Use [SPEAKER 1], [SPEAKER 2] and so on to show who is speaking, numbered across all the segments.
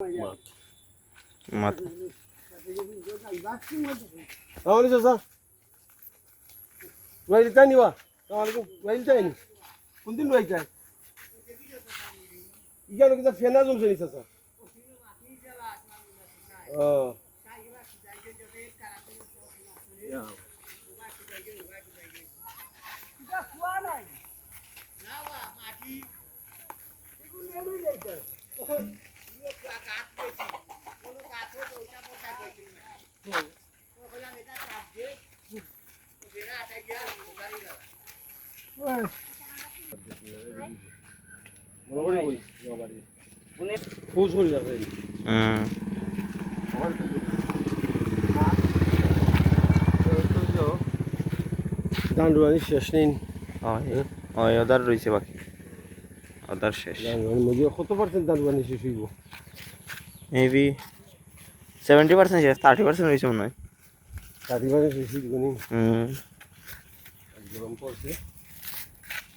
[SPEAKER 1] মাথা
[SPEAKER 2] আমাদের চাচা রুয়াইল তাই নিবা আসসালামাইকুম রুয়াইল তাই নি কোনদিন রুয়াইল তাই ইগানো কিতা ফেনা জমছে নি চাচা ও ধান রুয়ানি শেষ নেই
[SPEAKER 1] ওদার রয়েছে বাকি ওদার শেষ
[SPEAKER 2] কত পার্সেন্ট ধান রুয়ানি শেষ হইব
[SPEAKER 1] মেবি 70% শেষ 30% রয়েছে মনে হয়
[SPEAKER 2] 30% শেষ হইব নি গরম পড়ছে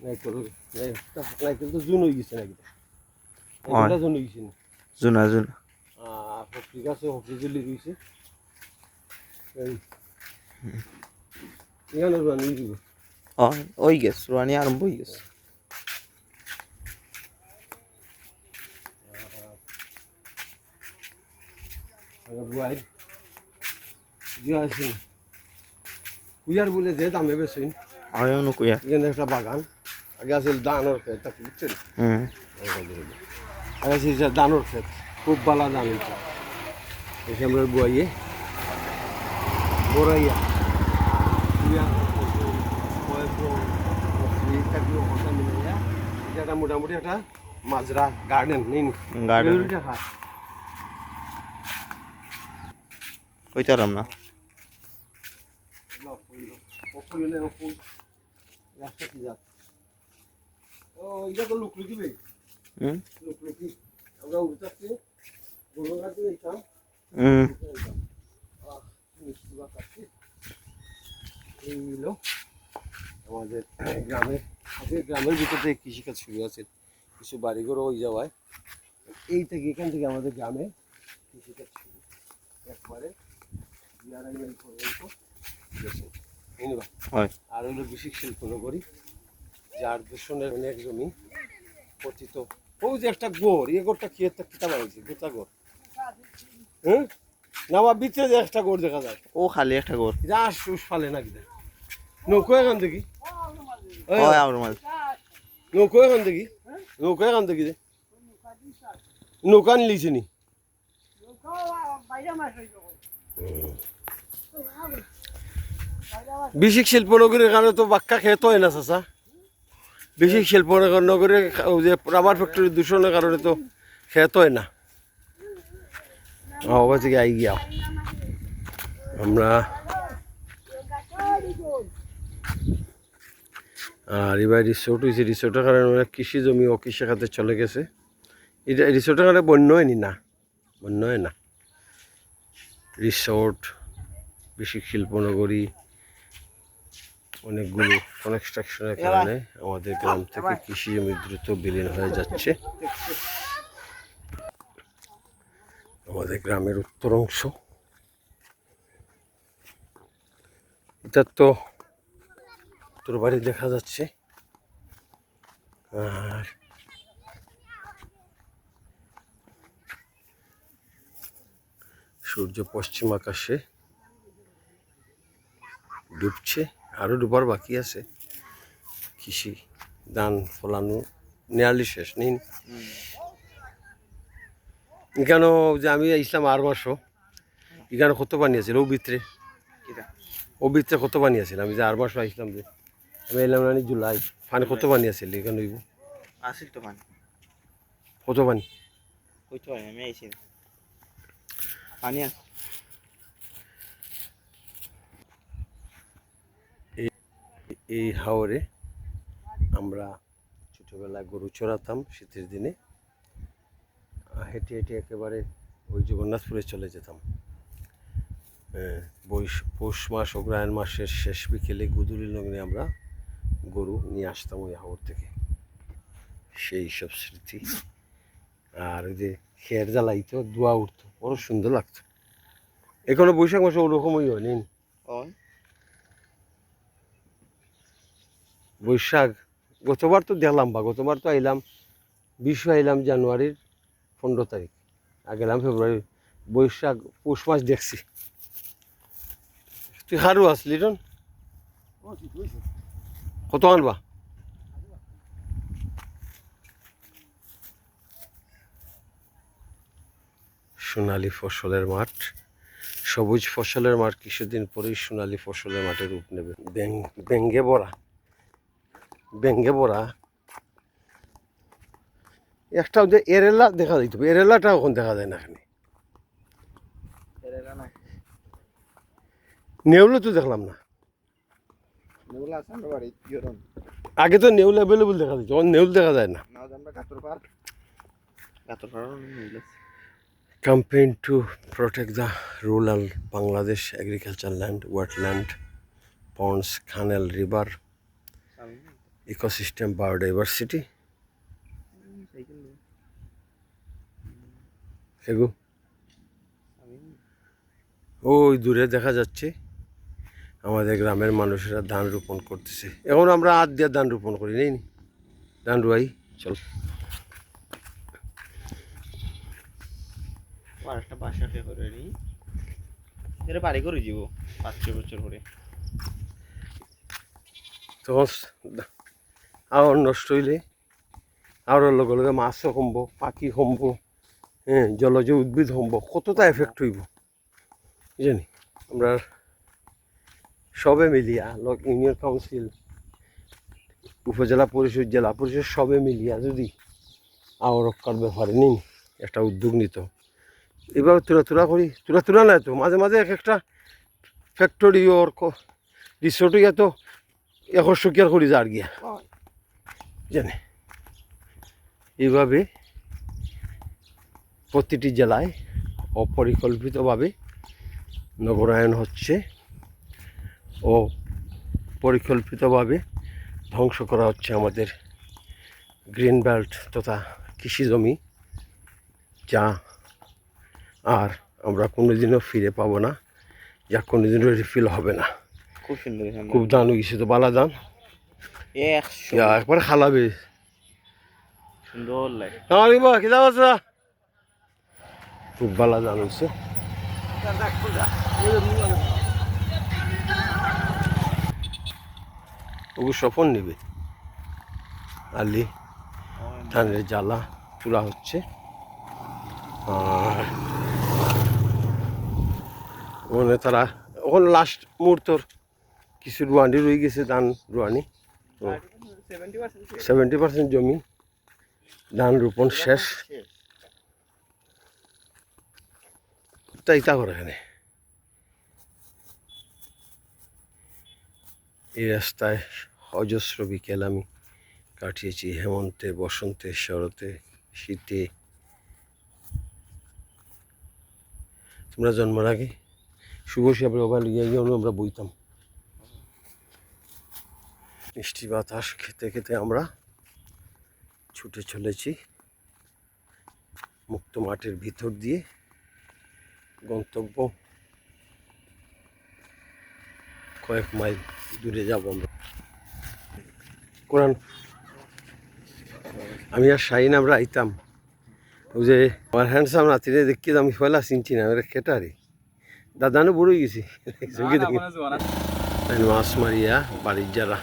[SPEAKER 2] নাইকেল তো জুন হয়ে গেছে নাকি জুন হয়ে গেছে
[SPEAKER 1] জুনা
[SPEAKER 2] হকি গাছে হকি জলি রয়েছে এখানে রুয়ানি দিব
[SPEAKER 1] ওই গেছে রুয়ানি আরম্ভ হয়ে গেছে
[SPEAKER 2] বুয়াই আছে কুইয়ার বলে যে দামে বেশি
[SPEAKER 1] আয়নো কুইয়া
[SPEAKER 2] এখানে একটা বাগান আগে আছে ধানের ক্ষেত তা বুঝছেন আগে আছে ধানের ক্ষেত খুব ভালো ধান এসে আমরা বুয়াইয়ে বড়াইয়া এটা মোটামুটি একটা মাজরা গার্ডেন নেই
[SPEAKER 1] গার্ডেন কইতারাম না
[SPEAKER 2] এটা তো লুকলুকি ভাই লুকলুকি আমরা উঠতে গরু কাটতে যাইতাম এই হলো আমাদের গ্রামের ভিতরে কৃষিকাজ শুরু আছে কিছু বাড়িঘরও হয়ে যাওয়ায় এই থেকে এখান থেকে আমাদের গ্রামে কৃষিকাজ শুরু একবারে আর হইলো বিশেষ শিল্পনগরী যার দূষণের অনেক জমি পতিত ওই যে একটা গোড় এই গোড়টা কি একটা কিতাব আছে গোটা গোড় নামা ভিতরে যে একটা গোড় দেখা যায়
[SPEAKER 1] ও খালি একটা গোড়
[SPEAKER 2] যা শুষ ফালে না কিনা নৌকো এখান থেকে নৌকো এখান থেকে নৌকো এখান থেকে নৌকা নিলিছে নি বিশেষ শিল্পনগরীর কারণে তো বাক্কা খেত হয় না চাচা বিশেষ শিল্পনগরীর যে রাবার ফ্যাক্টরির দূষণের কারণে তো খেত হয় না থেকে আই গিয়া আমরা আর এবার রিসোর্ট হয়েছে রিসোর্টের কারণে কৃষি জমি ও কৃষি খাতে চলে গেছে এটা রিসোর্টের কারণে বন্য হয়নি না বন্য হয় না রিসোর্ট বিশেষ শিল্পনগরী অনেকগুলো কনস্ট্রাকশনের কারণে আমাদের গ্রাম থেকে কৃষি জমি দ্রুত বিলীন হয়ে যাচ্ছে আমাদের গ্রামের উত্তর অংশ এটা তো উত্তর বাড়ি দেখা যাচ্ছে আর সূর্য পশ্চিম আকাশে ডুবছে আরো ডুবার বাকি আছে কৃষি ধান ফলানো নিয়ারলি শেষ নিন এখানে যে আমি ইসলাম আর মাসও এখানে কত পানি আছিল ও ভিতরে কত পানি আছিল আমি যে আর মাসও আসলাম যে আমি এলাম না জুলাই পানি কত পানি আছিল এখানে
[SPEAKER 1] আসিল তো পানি
[SPEAKER 2] কত পানি
[SPEAKER 1] কইতো আমি আইছি পানি আছে
[SPEAKER 2] এই হাওরে আমরা ছোটবেলায় গরু চড়াতাম শীতের দিনে হেঁটে হেঁটে একেবারে ওই জগন্নাথপুরে চলে যেতাম পৌষ মাস অগ্রহায়ণ মাসের শেষ বিকেলে গুদুলি লগ্নে আমরা গরু নিয়ে আসতাম ওই হাওর থেকে সেই সব স্মৃতি আর ওই যে খের জ্বালাইতো, ধোয়া উঠতো, বড় সুন্দর লাগতো। এখনো বৈশাখ মাসে ওরকমই হয় নেই। বৈশাখ গতবার তো দেখলাম, বা গতবার তো আইলাম বিশু, আইলাম জানুয়ারির 15 তারিখ, আর গেলাম ফেব্রুয়ারি। বৈশাখ পৌষ মাস দেখছি। তুই হারু আসলি রন, কত আনবা? সোনালী ফসলের মাঠ, সবুজ ফসলের মাঠ কিছুদিন পরেই সোনালী ফসলের মাঠে রূপ নেবে। ব্যাঙ্গে ভরা, ব্যাঙ্গে ভরা। একটা যে এরেলা দেখা যাইত, এরেলাটা এখন দেখা যায় না এখানে। নেউলে তো দেখলাম না। আগে তো নেউল অ্যাভেলেবল দেখা যাইত, এখন নেউল দেখা যায় না। Campaign to protect the rural Bangladesh agricultural land, wetland, ponds, canal, river, ecosystem, biodiversity. এগো ওই দূরে দেখা যাচ্ছে আমাদের গ্রামের মানুষেরা ধান রোপণ করতেছে। এখন আমরা হাত দিয়ে ধান রোপণ করি, নেই ধান রুয়াই। চল
[SPEAKER 1] একটা বাসা করে নি, এটা বাড়ি করে যাব 5-6 বছর পরে।
[SPEAKER 2] তখন আবার নষ্ট হইলে আরও লগে লগে মাছও কমব, পাখি কমব, হ্যাঁ, জলজ উদ্ভিদ কমব, কতটা এফেক্ট হইব জানি। আমরা সবে মিলিয়া ইউনিয়ন কাউন্সিল, উপজেলা পরিষদ, জেলা পরিষদ সবে মিলিয়া যদি আবহাওয়া রক্ষার ব্যাপারে নিন একটা উদ্যোগ নিত, এভাবে তুরা নাই তো মাঝে মাঝে এক একটা ফ্যাক্টরি ওর রিসোর্টে গিয়ে তো 100 কেয়ার করি যার গিয়া জানে। এইভাবে প্রতিটি জেলায় অপরিকল্পিতভাবে নগরায়ন হচ্ছে ও পরিকল্পিতভাবে ধ্বংস করা হচ্ছে আমাদের গ্রিন বেল্ট তথা কৃষি জমি, যা আর আমরা কোনোদিনও ফিরে পাবো না, যা কোনোদিনও রিফিল হবে না।
[SPEAKER 1] খুব সুন্দর,
[SPEAKER 2] খুব দান হয়ে গেছে তো, বালা দান একবার খালাবে,
[SPEAKER 1] সুন্দর লাগে।
[SPEAKER 2] খুব বালা দান হয়েছে। ওগু স্বপন নিবে আলি ধানের জ্বালা তুলা হচ্ছে। আর ওখানে তারা ওখানে লাস্ট মুহূর্তর কিছু রুয়ানি রয়ে গেছে, ধান রুয়ানি। 70% জমি ধান রোপণ শেষ। তাই তা করে এখানে এই রাস্তায় অজস্র বিকেল আমি কাটিয়েছি, হেমন্তে, বসন্তে, শরতে, শীতে। তোমরা জন্মের আগে শুভ সাপের ওভার গিয়ে আমরা বইতাম। মিষ্টি বাতাস খেতে খেতে আমরা ছুটে চলেছি মুক্ত মাঠের ভিতর দিয়ে গন্তব্য কয়েক মাইল দূরে যাব আমরা। কোরআন আমি আর শাহিন আমরা আইতাম, ওই যে আমার হ্যান্ডসাম নাতিরে দেখি আমি পয়লা চিনছি না, ওরা খেটারি দাদানো বুড়ো গেছি মাছ মারিয়া বাড়ির যারা।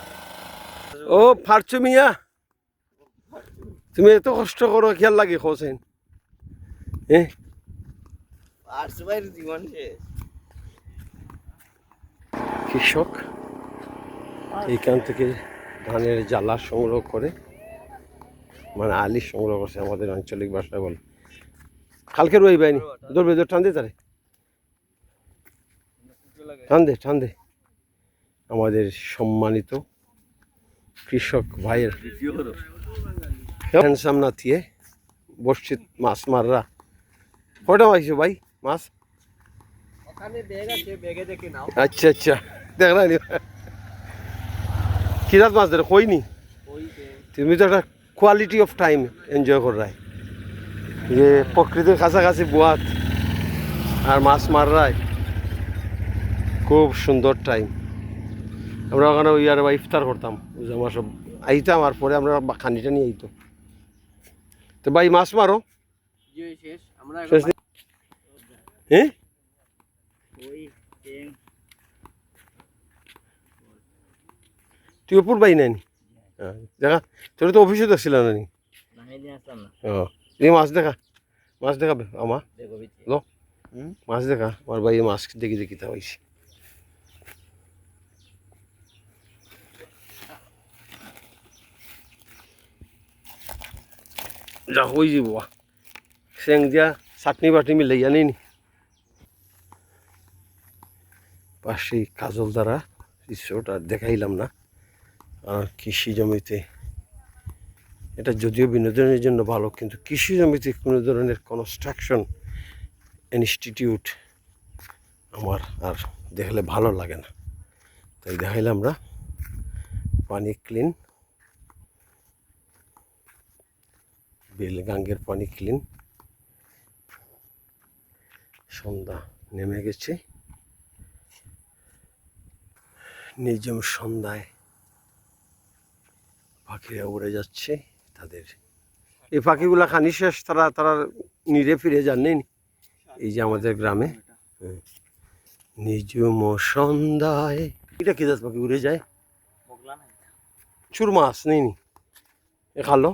[SPEAKER 2] ও ফারছো মিয়া, তুমি এত কষ্ট করো, খেয়াল লাগে খোঁজেন। হ্যাঁ কৃষক এইখান থেকে ধানের জ্বালা সংগ্রহ করে, মানে আলি সংগ্রহ করছে আমাদের আঞ্চলিক ভাষায় বলে। কালকে রই বাইনি ধরবে, টান দে তারে, টান দে। আমাদের সম্মানিত কৃষক ভাইয়ের হ্যান্ডসাম নাতিয়ে বসছি মাছ মাররা। কয়টা মাইছো ভাই মাছ? আচ্ছা আচ্ছা, দেখলা কি রাত মাছ ধরে কইনি, তুমি তো একটা কোয়ালিটি অফ টাইম এনজয় কর রায়। যে প্রকৃতির কাছাকাছি বুয়াত আর মাছ মাররায় খুব সুন্দর টাইম। আমরা ওখানে ওই আর ইফতার করতাম, আমার সব আইতাম আর পরে আমরা খানিটা নিয়ে আইতো। তো ভাই মাছ মারো শেষ নেই? হ্যাঁ তুই অপুর ভাই নাই দেখা, তোর তো অফিসে তো ছিল না নি? মাছ দেখা, মাছ দেখাবে আমা লো, মাছ দেখা আমার ভাই মাছ দেখি দেখি তা পাইছি। যা হয়ে যাব সেং দিয়া চাটনি বাটনি মিলাইয়া নেই নি। পাশে কাজল দ্বারা রিসোর্ট আর দেখাইলাম না। আর কৃষি জমিতে এটা যদিও বিনোদনের জন্য ভালো, কিন্তু কৃষি জমিতে কোনো ধরনের কনস্ট্রাকশন ইনস্টিটিউট আমার আর দেখলে ভালো লাগে না। তাই দেখাইলাম আমরা পানি ক্লিন, বেলগাঙ্গের পানি ক্লিন। সন্ধ্যা নেমে গেছে, নির্জন সন্ধ্যায় পাখিরা উড়ে যাচ্ছে তাদের। এই পাখিগুলা খানি শেষ, তারা তারা নিরে ফিরে যাননি। এই যে আমাদের গ্রামে নিঝুম সন্ধ্যায় এটা কি জাত পাখি উড়ে যায়, চুর মাছ নেই নি এ খালো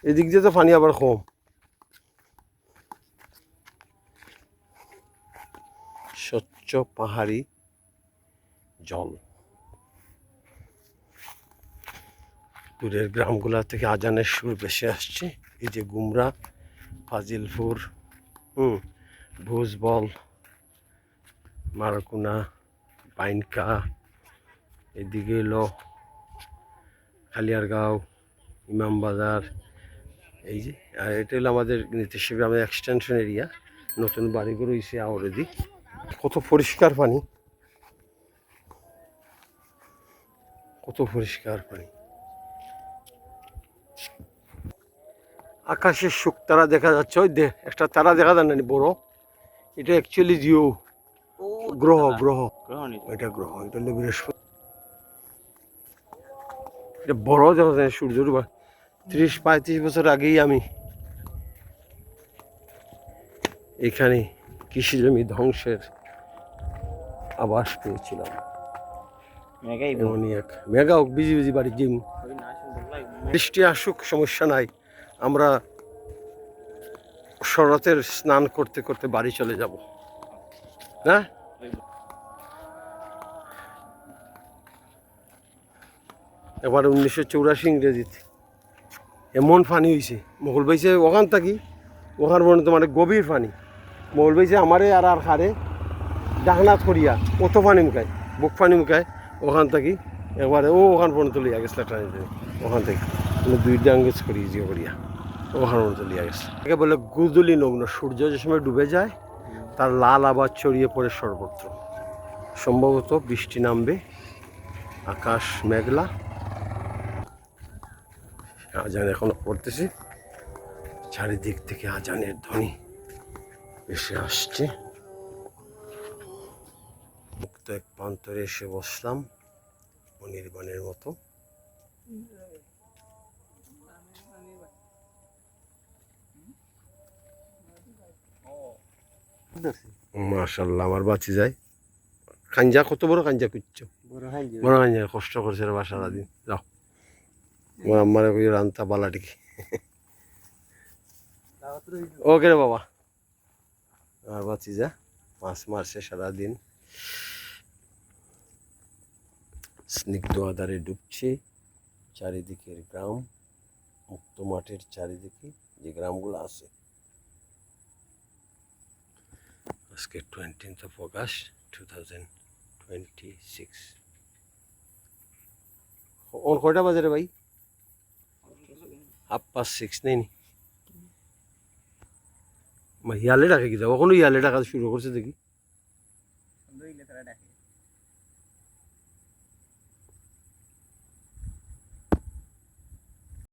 [SPEAKER 2] এদিক দিয়ে তো পানি আবার কম। স্বচ্ছ পাহাড়ি জল। দূরের গ্রামগুলা থেকে আজানের সুর ভেসে আসছে। এই যে গুমরা, ফাজিলপুর, ভুজবল, মারকুনা, বাইনকা, এদিকে এলো খালিয়ারগাঁও, ইমামবাজার। এই যে আর এটা হলো আমাদের নীতিশ গ্রামের এক্সটেনশন এরিয়া। নতুন বাড়িঘর হয়েছে আওরেদি। কত পরিষ্কার পানি, কত পরিষ্কার পানি। আকাশের শুকতারা দেখা যাচ্ছে, ওই একটা তারা দেখা যায় না বড়, এটা অ্যাকচুয়ালি জিও গ্রহ, গ্রহ এটা গ্রহ, এটা হলো বৃহস্পতি। এটা বড় দেখা যায় সূর্যের। 30-35 বছর আগেই আমি এখানে কৃষি জমি ধ্বংসের আভাস পেয়েছিলাম। এমনই এক মেগা বিজি বিজি বাড়ি জিম। বৃষ্টি আসুক সমস্যা নাই, আমরা শরতের স্নান করতে করতে বাড়ি চলে যাব না। এবার 1984 ইংরেজিতে এমন ফানি হয়েছে, মহল বাইছে ওখান থাকি ওখান পর্যন্ত মানে গভীর ফানি। মহল বাইছে আমারে আর আর খারে ডাকনাথ করিয়া কত পানি মুখায়, বুক পানি মুখায় ওখান থাকি একবারে ও ওখান পর্যন্ত লিয়া গেছে টানি টানি ওখান থেকে দুই ডাঙ্গেজ করি জিও করিয়া ওখান পর্যন্ত লিয়া গেছে। একে বলে গুদুলি নগ্ন, সূর্য যে সময় ডুবে যায় তার লাল আবার ছড়িয়ে পড়ে সর্বত্র। সম্ভবত বৃষ্টি নামবে, আকাশ মেঘলা। আজান এখনো পড়তেছে, চারিদিক থেকে আজানের ধ্বনি এসে আসছে। মুক্ত এক প্রান্তরে এসে বসলাম অনির্বাণের মতো। মাশাল্লাহ আমার বাঁচি যায়। কাঞ্জা কত বড় কাঞ্জা করছো, বড় কাঞ্জা কষ্ট করছে রে বা সারাদিন। যাও আমার আম্মারে কই রান্তা বালাটিকে। ওকে রে বাবা, আর বাঁচি যা মাছ মারছে সারাদিন। স্নিগ্ধ আধারে ডুবছে চারিদিকের গ্রাম, মুক্ত মাঠের চারিদিকে যে গ্রামগুলো আছে। আজকে 20th August 2026। ওর কয়টা বাজে রে ভাই? 6:30 নেই নি? ইয়ালে ডাকে কি যাবো, এখনো ইয়ালে ডাকা শুরু করছে দেখি।